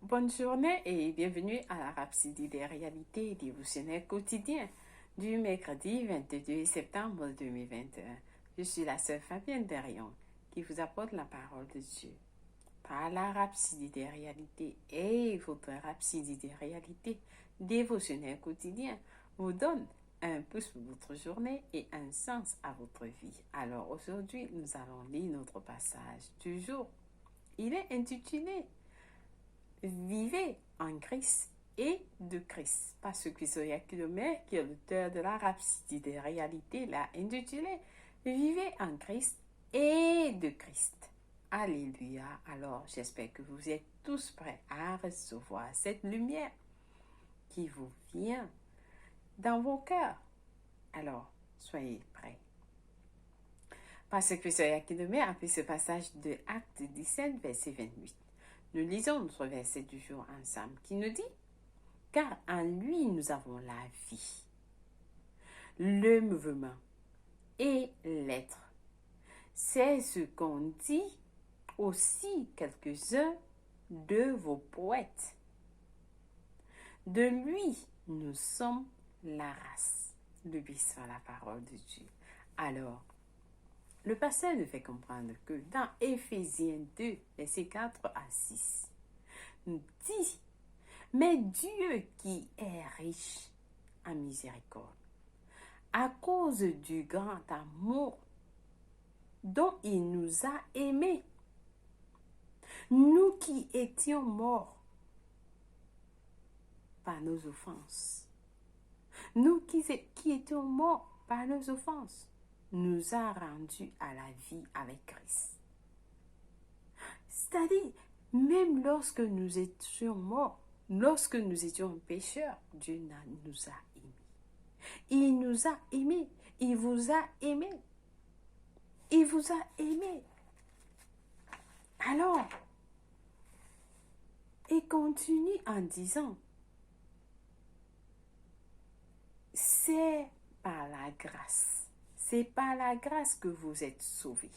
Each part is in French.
Bonne journée et bienvenue à la Rhapsodie des réalités dévotionnelles quotidiennes du mercredi 22 septembre 2021. Je suis la sœur Fabienne Derion qui vous apporte la parole de Dieu. Par la Rhapsodie des réalités et votre Rhapsodie des réalités dévotionnelles quotidiennes vous donne un pouce pour votre journée et un sens à votre vie. Alors aujourd'hui, nous allons lire notre passage du jour. Il est intitulé Vivez en Christ et de Christ. Parce que Soyakulomer, qui est l'auteur de la Rhapsodie des réalités, l'a intitulé Vivez en Christ et de Christ. Alléluia. Alors, j'espère que vous êtes tous prêts à recevoir cette lumière qui vous vient dans vos cœurs. Alors, soyez prêts. Parce que Soyakulomer a fait ce passage de Acte 17, verset 28. Nous lisons notre verset du jour ensemble qui nous dit « Car en lui nous avons la vie, le mouvement et l'être. » C'est ce qu'ont dit aussi quelques-uns de vos poètes. De lui nous sommes la race. Le bis sur la parole de Dieu. Alors, le passage nous fait comprendre que dans Éphésiens 2, versets 4 à 6, nous dit « Mais Dieu qui est riche en miséricorde, à cause du grand amour dont il nous a aimés, nous qui étions morts par nos offenses, nous qui étions morts par nos offenses, nous a rendus à la vie avec Christ. » C'est-à-dire, même lorsque nous étions morts, lorsque nous étions pécheurs, Dieu nous a aimés. Il nous a aimés. Il vous a aimés. Il vous a aimés. Alors, il continue en disant, c'est par la grâce. C'est par la grâce que vous êtes sauvés.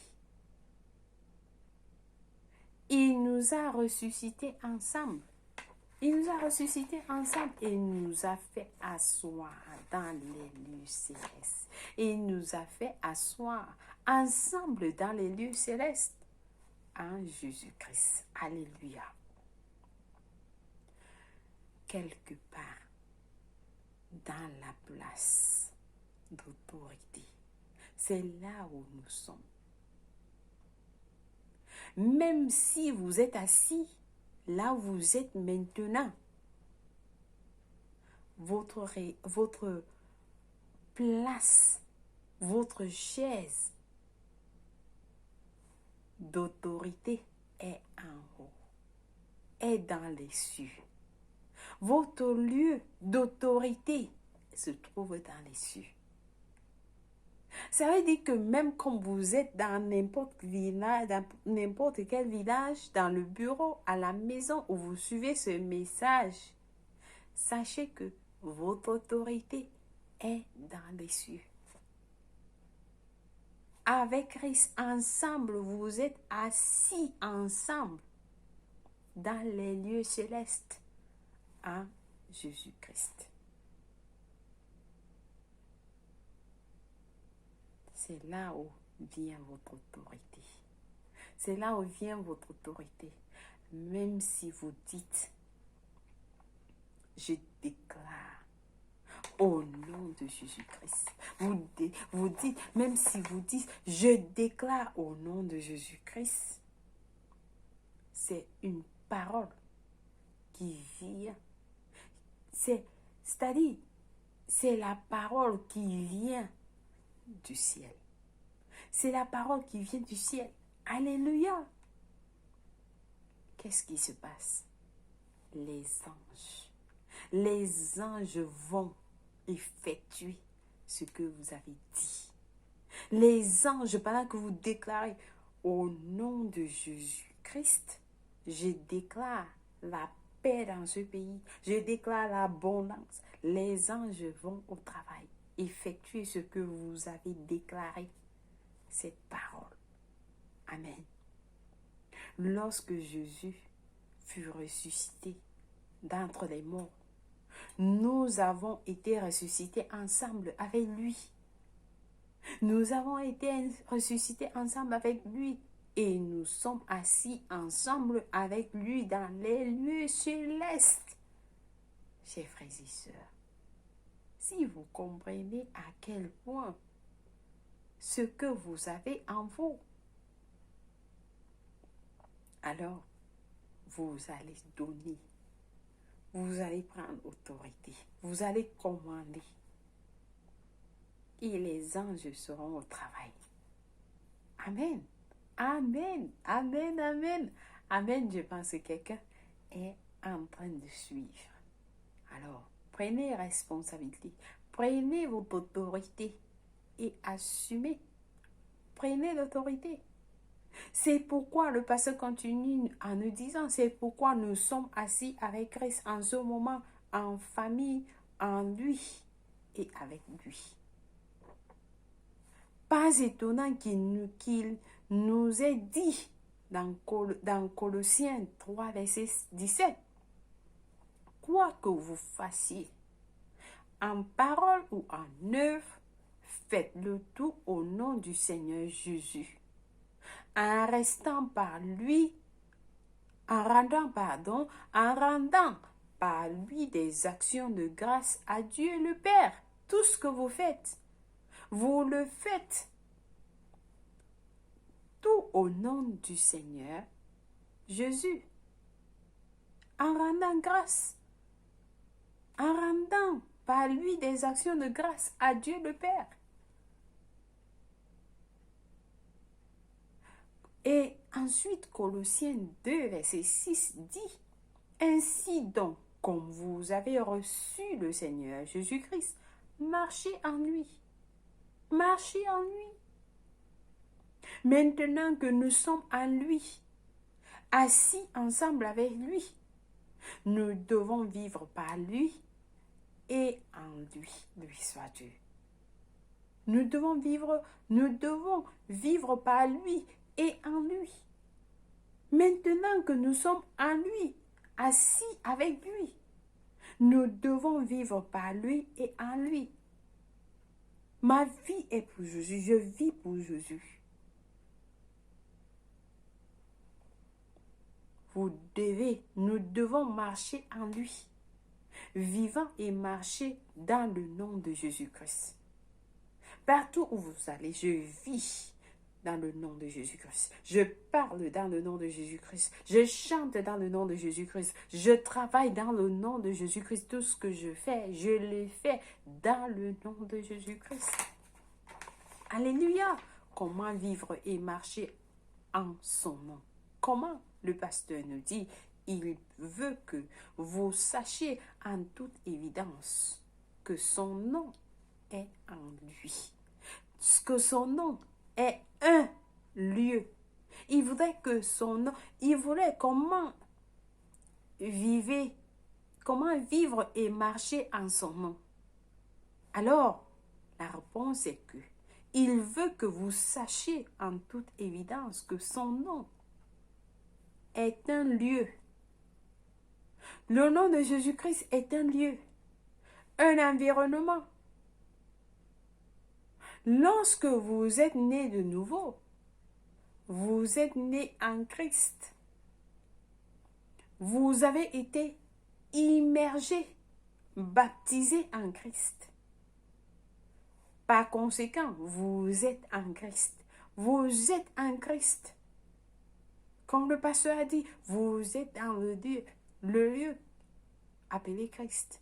Il nous a ressuscités ensemble. Il nous a ressuscités ensemble et nous a fait asseoir dans les lieux célestes. Il nous a fait asseoir ensemble dans les lieux célestes en Jésus-Christ. Alléluia. Quelque part dans la place d'autorité, c'est là où nous sommes. Même si vous êtes assis là où vous êtes maintenant, votre place, votre chaise d'autorité est en haut, est dans les cieux. Votre lieu d'autorité se trouve dans les cieux. Ça veut dire que même quand vous êtes dans n'importe quel village, dans le bureau, à la maison où vous suivez ce message, sachez que votre autorité est dans les cieux. Avec Christ, ensemble, vous êtes assis ensemble dans les lieux célestes en Jésus-Christ. C'est là où vient votre autorité. C'est là où vient votre autorité. Même si vous dites, je déclare au nom de Jésus-Christ. Vous dites, même si vous dites, je déclare au nom de Jésus-Christ, c'est une parole qui vient. C'est-à-dire, c'est la parole qui vient du ciel. C'est la parole qui vient du ciel. Alléluia. Qu'est-ce qui se passe? Les anges vont effectuer ce que vous avez dit. Les anges, pendant que vous déclarez au nom de Jésus-Christ, je déclare la paix dans ce pays. Je déclare l'abondance. Les anges vont au travail, effectuer ce que vous avez déclaré. Cette parole. Amen. Lorsque Jésus fut ressuscité d'entre les morts. Nous avons été ressuscités ensemble avec lui. Nous avons été ressuscités ensemble avec lui et nous sommes assis ensemble avec lui dans les lieux célestes. Chers frères et sœurs, si vous comprenez à quel point ce que vous avez en vous, alors vous allez donner, vous allez prendre autorité, vous allez commander. Et les anges seront au travail. Amen. Amen. Amen. Amen. Amen. Je pense que quelqu'un est en train de suivre. Alors, prenez responsabilité. Prenez votre autorité et assumez. Prenez l'autorité. C'est pourquoi le pasteur continue en nous disant, c'est pourquoi nous sommes assis avec Christ en ce moment, en famille, en lui et avec lui. Pas étonnant qu'il nous ait dit dans Colossiens 3, verset 17, quoi que vous fassiez, en parole ou en œuvre, faites-le tout au nom du Seigneur Jésus, en restant par lui, en rendant par lui des actions de grâce à Dieu le Père. Tout ce que vous faites, vous le faites tout au nom du Seigneur Jésus, en rendant grâce, en rendant par lui des actions de grâce à Dieu le Père. Et ensuite, Colossiens 2, verset 6 dit, ainsi donc, comme vous avez reçu le Seigneur Jésus-Christ, marchez en lui. Marchez en lui. Maintenant que nous sommes en lui, assis ensemble avec lui, nous devons vivre par lui et en lui. Lui soit Dieu. Nous devons vivre par lui et en lui. Maintenant que nous sommes en lui, assis avec lui, nous devons vivre par lui et en lui. Ma vie est pour Jésus, je vis pour Jésus. Nous devons marcher en lui, vivant et marcher dans le nom de Jésus-Christ. Partout où vous allez, je vis dans le nom de Jésus-Christ. Je parle dans le nom de Jésus-Christ. Je chante dans le nom de Jésus-Christ. Je travaille dans le nom de Jésus-Christ. Tout ce que je fais, je le fais dans le nom de Jésus-Christ. Alléluia! Comment vivre et marcher en son nom? Comment? Le pasteur nous dit, il veut que vous sachiez en toute évidence que son nom est en lui. Que son nom est un lieu. Il voudrait que son nom, il voulait comment vivre et marcher en son nom. Alors, la réponse est que il veut que vous sachiez en toute évidence que son nom est un lieu. Le nom de Jésus-Christ est un lieu, un environnement. Lorsque vous êtes né de nouveau, vous êtes né en Christ. Vous avez été immergé, baptisé en Christ. Par conséquent, vous êtes en Christ. Vous êtes en Christ. Comme le pasteur a dit, vous êtes dans le lieu appelé Christ.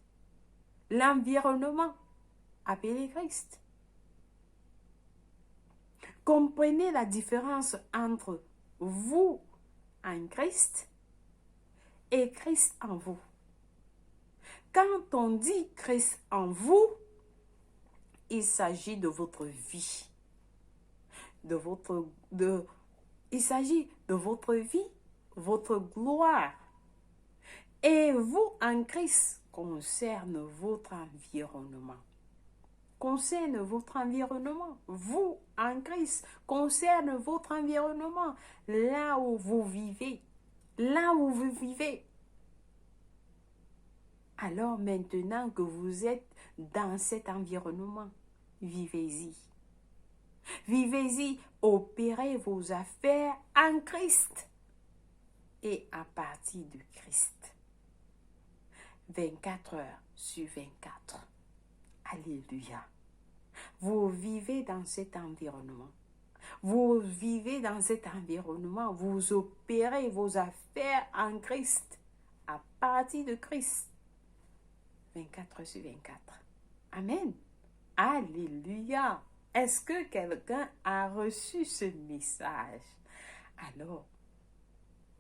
L'environnement appelé Christ. Comprenez la différence entre vous en Christ et Christ en vous. Quand on dit Christ en vous, il s'agit de votre vie, il s'agit de votre vie, votre gloire. Et vous en Christ concerne votre environnement. Concerne votre environnement. Vous en Christ concerne votre environnement. Là où vous vivez, là où vous vivez. Alors maintenant que vous êtes dans cet environnement, vivez-y. Vivez-y, opérez vos affaires en Christ et à partir de Christ. 24 heures sur 24. Alléluia. Vous vivez dans cet environnement. Vous vivez dans cet environnement. Vous opérez vos affaires en Christ à partir de Christ. 24 heures sur 24. Amen. Alléluia. Est-ce que quelqu'un a reçu ce message? Alors,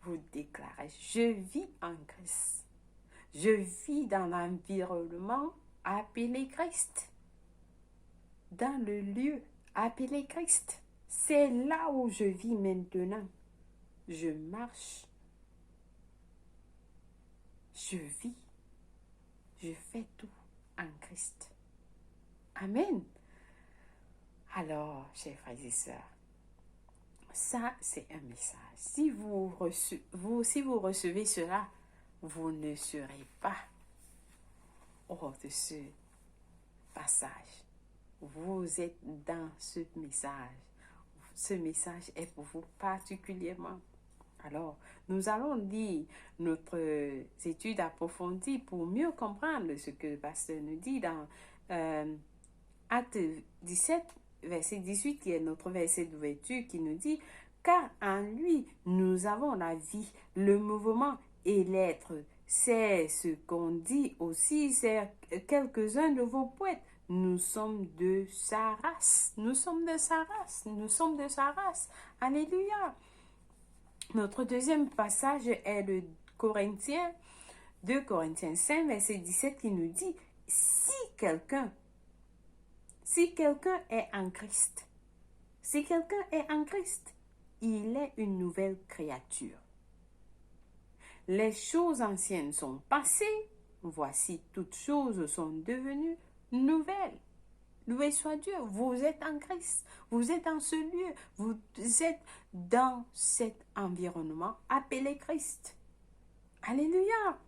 vous déclarez, je vis en Christ. Je vis dans l'environnement appelé Christ. Dans le lieu appelé Christ. C'est là où je vis maintenant. Je marche. Je vis. Je fais tout en Christ. Amen. Alors, chers frères et sœurs, ça c'est un message. Si vous recevez cela, vous ne serez pas hors de ce passage. Vous êtes dans ce message. Ce message est pour vous particulièrement. Alors, nous allons lire notre étude approfondie pour mieux comprendre ce que le pasteur nous dit dans Acte 17, verset 18, qui est notre verset d'ouverture, qui nous dit « Car en lui, nous avons la vie, le mouvement et l'être. C'est ce qu'on dit aussi, c'est quelques-uns de vos poètes. Nous sommes de sa race. Nous sommes de sa race. Nous sommes de sa race. Alléluia. » Notre deuxième passage est le 2 Corinthiens 5, verset 17, qui nous dit « Si quelqu'un est en Christ, il est une nouvelle créature. Les choses anciennes sont passées, voici toutes choses sont devenues nouvelles. » Loué soit Dieu, vous êtes en Christ, vous êtes dans ce lieu, vous êtes dans cet environnement appelé Christ. Alléluia.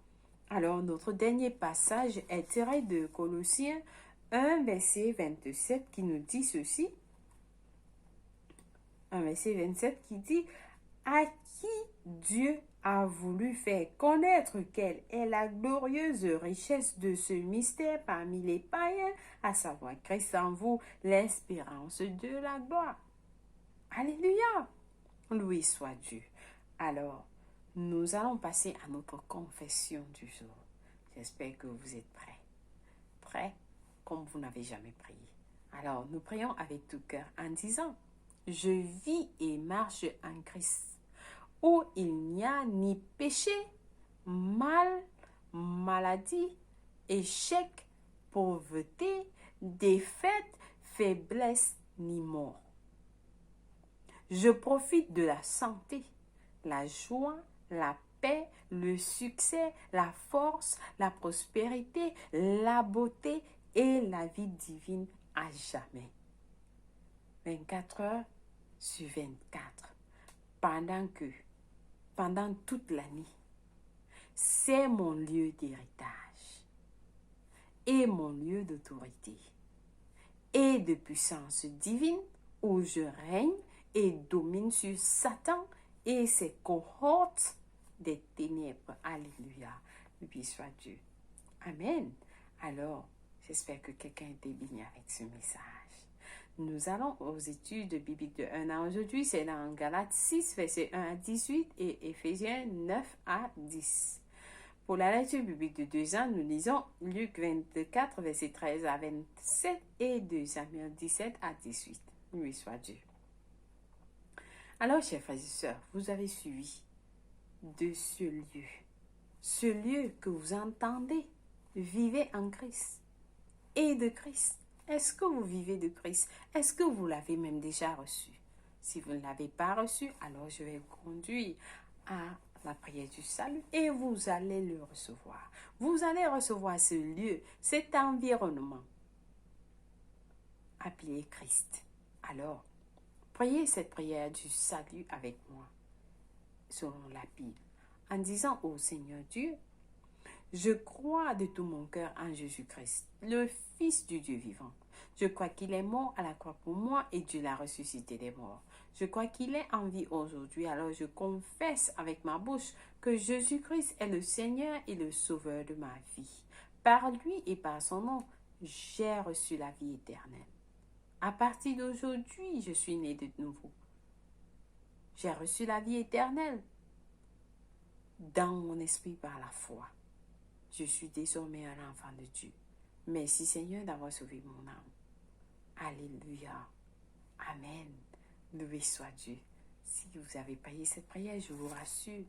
Alors, notre dernier passage est tiré de Colossiens 1, verset 27 qui nous dit ceci. Un verset 27 qui dit « À qui Dieu a voulu faire connaître quelle est la glorieuse richesse de ce mystère parmi les païens, à savoir Christ en vous, l'espérance de la gloire. » Alléluia! Loué soit Dieu. Alors, nous allons passer à notre confession du jour. J'espère que vous êtes prêts. Prêts comme vous n'avez jamais prié. Alors, nous prions avec tout cœur en disant « Je vis et marche en Christ, où il n'y a ni péché, mal, maladie, échec, pauvreté, défaite, faiblesse, ni mort. Je profite de la santé, la joie, la paix, le succès, la force, la prospérité, la beauté et la vie divine à jamais. 24 heures sur 24. Pendant toute l'année, c'est mon lieu d'héritage et mon lieu d'autorité et de puissance divine où je règne et domine sur Satan et ses cohortes des ténèbres. Alléluia. Loué soit Dieu. Amen. Alors, j'espère que quelqu'un a été béni avec ce message. Nous allons aux études bibliques de 1 an. Aujourd'hui, c'est dans Galates 6, verset 1 à 18 et Éphésiens 9 à 10. Pour la lecture biblique de 2 ans, nous lisons Luc 24, verset 13 à 27 et 2 Samuel 17 à 18. Loué soit Dieu. Alors, chers frères et sœurs, vous avez suivi de ce lieu que vous entendez, vivez en Christ et de Christ. Est-ce que vous vivez de Christ? Est-ce que vous l'avez même déjà reçu? Si vous ne l'avez pas reçu, alors je vais vous conduire à la prière du salut et vous allez le recevoir. Vous allez recevoir ce lieu, cet environnement appelé Christ. Alors, priez cette prière du salut avec moi selon la Bible. en disant au Seigneur Dieu, je crois de tout mon cœur en Jésus-Christ, le Fils du Dieu vivant. Je crois qu'il est mort à la croix pour moi et Dieu l'a ressuscité des morts. Je crois qu'il est en vie aujourd'hui, alors je confesse avec ma bouche que Jésus-Christ est le Seigneur et le Sauveur de ma vie. Par lui et par son nom, j'ai reçu la vie éternelle. À partir d'aujourd'hui, je suis né de nouveau. J'ai reçu la vie éternelle dans mon esprit par la foi. Je suis désormais un enfant de Dieu. Merci Seigneur d'avoir sauvé mon âme. Alléluia. Amen. Loué soit Dieu. Si vous avez prié cette prière, je vous rassure,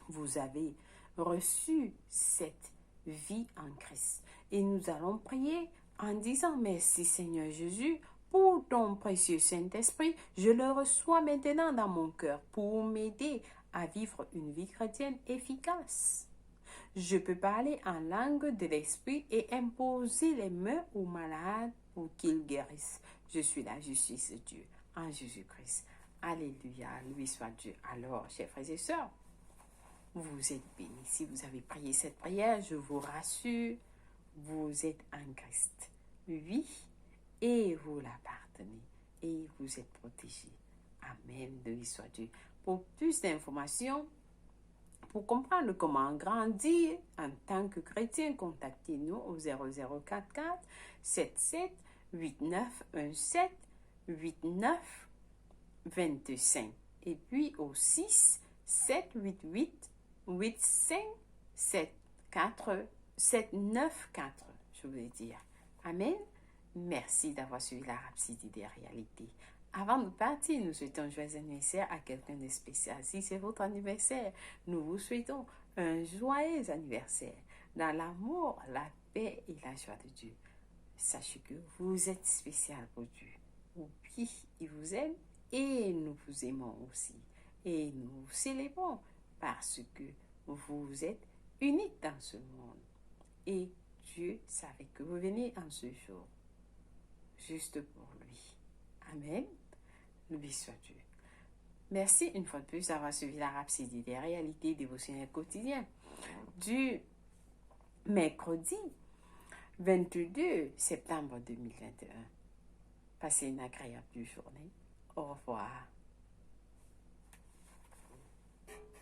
vous avez reçu cette vie en Christ. Et nous allons prier en disant merci Seigneur Jésus pour ton précieux Saint-Esprit. Je le reçois maintenant dans mon cœur pour m'aider à vivre une vie chrétienne efficace. Je peux parler en langue de l'esprit et imposer les mains aux malades pour qu'ils guérissent. Je suis la justice de Dieu en Jésus-Christ. Alléluia, loué soit Dieu. Alors, chers frères et sœurs, vous êtes bénis. Si vous avez prié cette prière, je vous rassure, vous êtes en Christ. Oui, et vous l'appartenez. Et vous êtes protégés. Amen, loué soit Dieu. Pour plus d'informations, pour comprendre comment grandir en tant que chrétien, contactez-nous au 0044 77 8917 89 25 et puis au 6 788 85 74 794. Je voulais dire Amen. Merci d'avoir suivi la Rhapsodie des réalités. Avant de partir, nous souhaitons un joyeux anniversaire à quelqu'un de spécial. Si c'est votre anniversaire, nous vous souhaitons un joyeux anniversaire dans l'amour, la paix et la joie de Dieu. Sachez que vous êtes spécial pour Dieu. Oui, il vous aime et nous vous aimons aussi. Et nous vous célébrons parce que vous êtes uniques dans ce monde. Et Dieu savait que vous venez en ce jour, juste pour lui. Amen. Loué soit Dieu. Merci une fois de plus d'avoir suivi la Rhapsodie des réalités dévotionnelles quotidiennes du mercredi 22 septembre 2021. Passez une agréable journée. Au revoir.